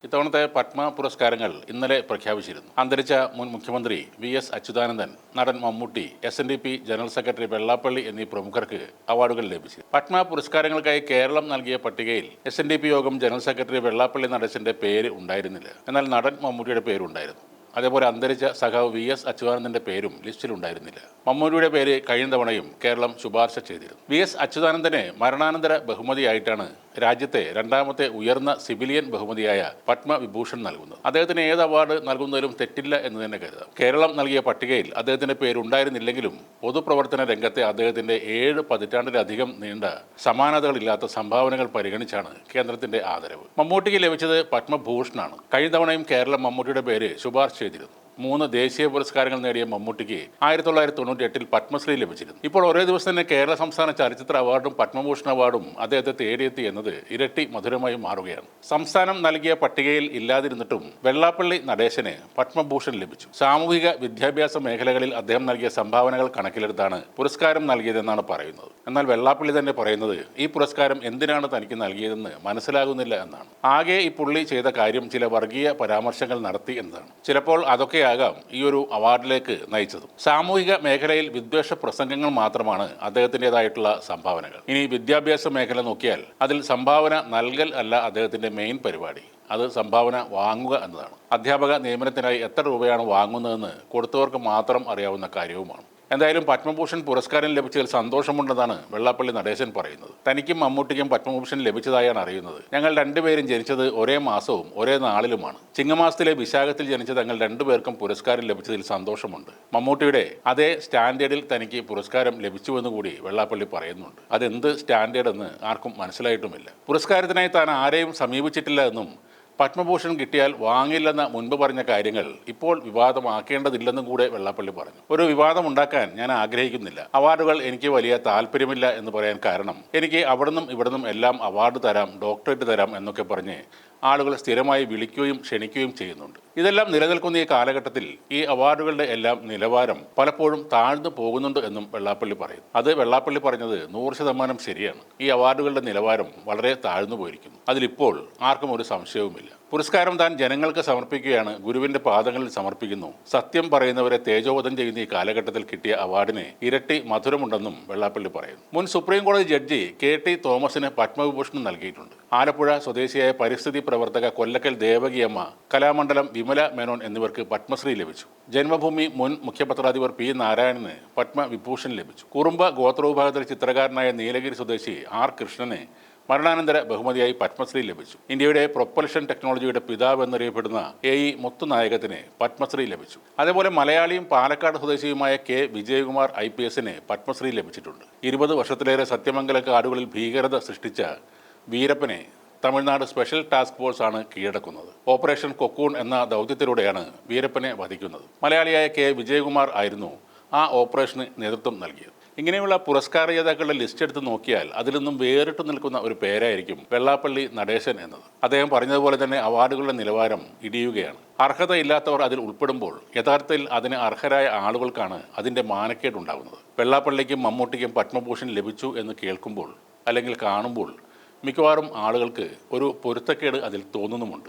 ഇത്തവണത്തെ പത്മ പുരസ്കാരങ്ങൾ ഇന്നലെ പ്രഖ്യാപിച്ചിരുന്നു. അന്തരിച്ച മുൻ മുഖ്യമന്ത്രി വി.എസ്. അച്യുതാനന്ദൻ, നടൻ മമ്മൂട്ടി, എസ്.എൻ.ഡി.പി ജനറൽ സെക്രട്ടറി വെള്ളാപ്പള്ളി എന്നീ പ്രമുഖർക്ക് അവാർഡുകൾ ലഭിച്ചു. പത്മ പുരസ്കാരങ്ങൾക്കായി കേരളം നൽകിയ പട്ടികയിൽ എസ്.എൻ.ഡി.പി യോഗം ജനറൽ സെക്രട്ടറി വെള്ളാപ്പള്ളി നടേശന്റെ പേര് ഉണ്ടായിരുന്നില്ല. എന്നാൽ നടൻ മമ്മൂട്ടിയുടെ പേരുണ്ടായിരുന്നു. അതേപോലെ അന്തരിച്ച സഖാവ് വി.എസ്. അച്യുതാനന്ദന്റെ പേരും ലിസ്റ്റിലുണ്ടായിരുന്നില്ല. മമ്മൂട്ടിയുടെ പേര് കഴിഞ്ഞ തവണയും കേരളം ശുപാർശ ചെയ്തിരുന്നു. വി.എസ്. അച്യുതാനന്ദനെ മരണാനന്തര ബഹുമതിയായിട്ടാണ് രാജ്യത്തെ രണ്ടാമത്തെ ഉയർന്ന സിവിലിയൻ ബഹുമതിയായ പത്മവിഭൂഷൺ നൽകുന്നത്. അദ്ദേഹത്തിന് ഏത് അവാർഡ് നൽകുന്നതിലും തെറ്റില്ല എന്ന് തന്നെ കരുതാം. കേരളം നൽകിയ പട്ടികയിൽ അദ്ദേഹത്തിന്റെ പേരുണ്ടായിരുന്നില്ലെങ്കിലും പൊതുപ്രവർത്തന രംഗത്തെ അദ്ദേഹത്തിന്റെ 7 പതിറ്റാണ്ടിലധികം നീണ്ട സമാനതകളില്ലാത്ത സംഭാവനകൾ പരിഗണിച്ചാണ് കേന്ദ്രത്തിന്റെ ആദരവ്. മമ്മൂട്ടിക്ക് ലഭിച്ചത് പത്മഭൂഷണാണ്. കഴിഞ്ഞ തവണയും കേരളം മമ്മൂട്ടിയുടെ പേര് ശുപാർശ ചെയ്തിരുന്നു. 3 ദേശീയ പുരസ്കാരങ്ങൾ നേടിയ മമ്മൂട്ടിക്ക് 1998 പത്മശ്രീ ലഭിച്ചിരുന്നു. ഇപ്പോൾ ഒരേ ദിവസം തന്നെ കേരള സംസ്ഥാന ചലച്ചിത്ര അവാർഡും പത്മഭൂഷൺ അവാർഡും അദ്ദേഹത്തെ തേടിയെത്തി എന്നത് ഇരട്ടി മധുരമായി മാറുകയാണ്. സംസ്ഥാനം നൽകിയ പട്ടികയിൽ ഇല്ലാതിരുന്നിട്ടും വെള്ളാപ്പള്ളി നടേശന് പത്മഭൂഷൺ ലഭിച്ചു. സാമൂഹിക വിദ്യാഭ്യാസ മേഖലകളിൽ അദ്ദേഹം നൽകിയ സംഭാവനകൾ കണക്കിലെടുത്താണ് പുരസ്കാരം നൽകിയതെന്നാണ് പറയുന്നത്. എന്നാൽ വെള്ളാപ്പള്ളി തന്നെ പറയുന്നത് ഈ പുരസ്കാരം എന്തിനാണ് തനിക്ക് നൽകിയതെന്ന് മനസ്സിലാകുന്നില്ല എന്നാണ്. ആകെ ഈ പുള്ളി ചെയ്ത കാര്യം ചില വർഗീയ പരാമർശങ്ങൾ നടത്തി എന്നതാണ്. ചിലപ്പോൾ അതൊക്കെ ഈ ഒരു അവാർഡിലേക്ക് നയിച്ചതും. സാമൂഹിക മേഖലയിൽ വിദ്വേഷ പ്രസംഗങ്ങൾ മാത്രമാണ് അദ്ദേഹത്തിൻ്റെതായിട്ടുള്ള സംഭാവനകൾ. ഇനി വിദ്യാഭ്യാസ മേഖല നോക്കിയാൽ അതിൽ സംഭാവന നൽകൽ അല്ല അദ്ദേഹത്തിന്റെ മെയിൻ പരിപാടി. അത് സംഭാവന വാങ്ങുക എന്നതാണ്. അധ്യാപക നിയമനത്തിനായി എത്ര രൂപയാണ് വാങ്ങുന്നതെന്ന് കൊടുത്തവർക്ക് മാത്രം അറിയാവുന്ന കാര്യവുമാണ്. എന്തായാലും പത്മഭൂഷൺ പുരസ്കാരം ലഭിച്ചതിൽ സന്തോഷമുണ്ടെന്നാണ് വെള്ളാപ്പള്ളി നടേശൻ പറയുന്നത്. തനിക്കും മമ്മൂട്ടിക്കും പത്മഭൂഷൺ ലഭിച്ചതായാണ് അറിയുന്നത്. ഞങ്ങൾ രണ്ടുപേരും ജനിച്ചത് ഒരേ മാസവും ഒരേ നാളിലുമാണ്. ചിങ്ങമാസത്തിലെ വിശാഖത്തിൽ ജനിച്ച തങ്ങൾ രണ്ടുപേർക്കും പുരസ്കാരം ലഭിച്ചതിൽ സന്തോഷമുണ്ട്. മമ്മൂട്ടിയുടെ അതേ സ്റ്റാൻഡേർഡിൽ തനിക്ക് പുരസ്കാരം ലഭിച്ചുവെന്ന് കൂടി വെള്ളാപ്പള്ളി പറയുന്നുണ്ട്. അതെന്ത് സ്റ്റാൻഡേർഡ് എന്ന് ആർക്കും മനസ്സിലായിട്ടുമില്ല. പുരസ്കാരത്തിനായി താൻ ആരെയും സമീപിച്ചിട്ടില്ല എന്നും പത്മഭൂഷൺ കിട്ടിയാൽ വാങ്ങില്ലെന്ന മുൻപ് പറഞ്ഞ കാര്യങ്ങൾ ഇപ്പോൾ വിവാദമാക്കേണ്ടതില്ലെന്നും കൂടെ വെള്ളാപ്പള്ളി പറഞ്ഞു. ഒരു വിവാദം ഉണ്ടാക്കാൻ ഞാൻ ആഗ്രഹിക്കുന്നില്ല. അവാർഡുകൾ എനിക്ക് വലിയ താല്പര്യമില്ല എന്ന് പറയാൻ കാരണം എനിക്ക് അവിടുന്നും ഇവിടുന്നും എല്ലാം അവാർഡ് തരാം, ഡോക്ടറേറ്റ് തരാം എന്നൊക്കെ പറഞ്ഞ് ആളുകൾ സ്ഥിരമായി വിളിക്കുകയും ക്ഷണിക്കുകയും ചെയ്യുന്നുണ്ട്. ഇതെല്ലാം നിലനിൽക്കുന്ന ഈ കാലഘട്ടത്തിൽ ഈ അവാർഡുകളുടെ എല്ലാം നിലവാരം പലപ്പോഴും താഴ്ന്നു പോകുന്നുണ്ട് എന്നും വെള്ളാപ്പള്ളി പറയും. അത് വെള്ളാപ്പള്ളി പറഞ്ഞത് 100% ശരിയാണ്. ഈ അവാർഡുകളുടെ നിലവാരം വളരെ താഴ്ന്നു പോയിരിക്കുന്നു. അതിലിപ്പോൾ ആർക്കും ഒരു സംശയവുമില്ല. പുരസ്കാരം താൻ ജനങ്ങൾക്ക് സമർപ്പിക്കുകയാണ്, ഗുരുവിന്റെ പാദങ്ങളിൽ സമർപ്പിക്കുന്നു. സത്യം പറയുന്നവരെ തേജോവധം ചെയ്യുന്ന ഈ കാലഘട്ടത്തിൽ കിട്ടിയ അവാർഡിന് ഇരട്ടി മധുരമുണ്ടെന്നും വെള്ളാപ്പള്ളി പറയുന്നു. മുൻ സുപ്രീം കോടതി ജഡ്ജി കെ.ടി. തോമസിന് പത്മവിഭൂഷൺ നൽകിയിട്ടുണ്ട്. ആലപ്പുഴ സ്വദേശിയായ പരിസ്ഥിതി പ്രവർത്തക കൊല്ലക്കൽ ദേവകിയമ്മ, കലാമണ്ഡലം വിമല മേനോൻ എന്നിവർക്ക് പത്മശ്രീ ലഭിച്ചു. ജന്മഭൂമി മുൻ മുഖ്യപത്രാധിപർ പി. നാരായണന് പത്മവിഭൂഷൺ ലഭിച്ചു. കുറുമ്പ ഗോത്രവിഭാഗത്തിലെ ചിത്രകാരനായ നീലഗിരി സ്വദേശി ആർ. കൃഷ്ണന് മരണാനന്തര ബഹുമതിയായി പത്മശ്രീ ലഭിച്ചു. ഇന്ത്യയുടെ പ്രൊപ്പൽഷൻ ടെക്നോളജിയുടെ പിതാവ് എന്നറിയപ്പെടുന്ന എ.ഇ. മുത്തുനായകത്തിന് പത്മശ്രീ ലഭിച്ചു. അതേപോലെ മലയാളിയും പാലക്കാട് സ്വദേശിയുമായ കെ. വിജയകുമാർ IPSന് പത്മശ്രീ ലഭിച്ചിട്ടുണ്ട്. 20 വർഷത്തിലേറെ സത്യമംഗല കാടുകളിൽ ഭീകരത സൃഷ്ടിച്ച വീരപ്പനെ തമിഴ്നാട് സ്പെഷ്യൽ ടാസ്ക് ഫോഴ്സ് ആണ് കീഴടക്കുന്നത്. ഓപ്പറേഷൻ കൊക്കൂൺ എന്ന ദൗത്യത്തിലൂടെയാണ് വീരപ്പനെ വധിക്കുന്നത്. മലയാളിയായ കെ. വിജയകുമാർ ആയിരുന്നു ആ ഓപ്പറേഷന് നേതൃത്വം നൽകിയത്. ഇങ്ങനെയുള്ള പുരസ്കാര ജേതാക്കളുടെ ലിസ്റ്റ് എടുത്ത് നോക്കിയാൽ അതിൽ നിന്നും വേറിട്ട് നിൽക്കുന്ന ഒരു പേരായിരിക്കും വെള്ളാപ്പള്ളി നടേശൻ എന്നത്. അദ്ദേഹം പറഞ്ഞതുപോലെ തന്നെ അവാർഡുകളുടെ നിലവാരം ഇടിയുകയാണ്. അർഹതയില്ലാത്തവർ അതിൽ ഉൾപ്പെടുമ്പോൾ യഥാർത്ഥത്തിൽ അതിന് അർഹരായ ആളുകൾക്കാണ് അതിൻ്റെ മാനക്കേടുണ്ടാകുന്നത്. വെള്ളാപ്പള്ളിക്കും മമ്മൂട്ടിക്കും പത്മഭൂഷൺ ലഭിച്ചു എന്ന് കേൾക്കുമ്പോൾ അല്ലെങ്കിൽ കാണുമ്പോൾ മിക്കവാറും ആളുകൾക്ക് ഒരു പൊരുത്തക്കേട് അതിൽ തോന്നുന്നുമുണ്ട്.